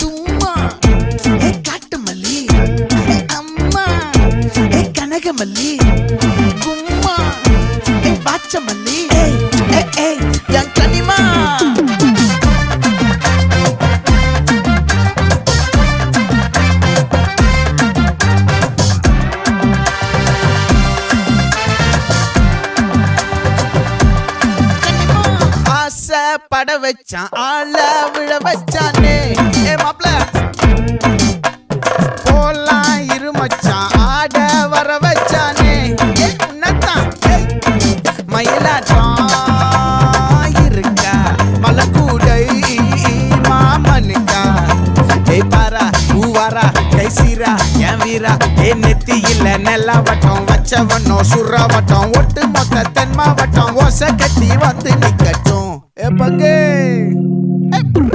தும்மா ஏ காட்டு மல்லி ஏ அம்மா ஏ கனகமல்லி கும்மா ஏ பாச்ச மல்லி ஏய் என் கனிமா பட வச்சான் ஆள விழ வச்சானே ஏ மாப்ள போலாம் இருமச்சான் ஆட வர வச்சானே ஏ உன்னத்தான் மயிலாட்டம் இருக்கா மலக்கூடை மாமனுக்கா ஏய் பாரா பூவாரா கைசீரா என் வீரா ஏ நெத்தி இல்ல நெல்லா வட்டம் வச்சவனோ சுறா வட்டம் ஒட்டு மொத்த தென் மாவட்டம் ஓசை கட்டி வந்து நிக்கட்டும். É pra quem?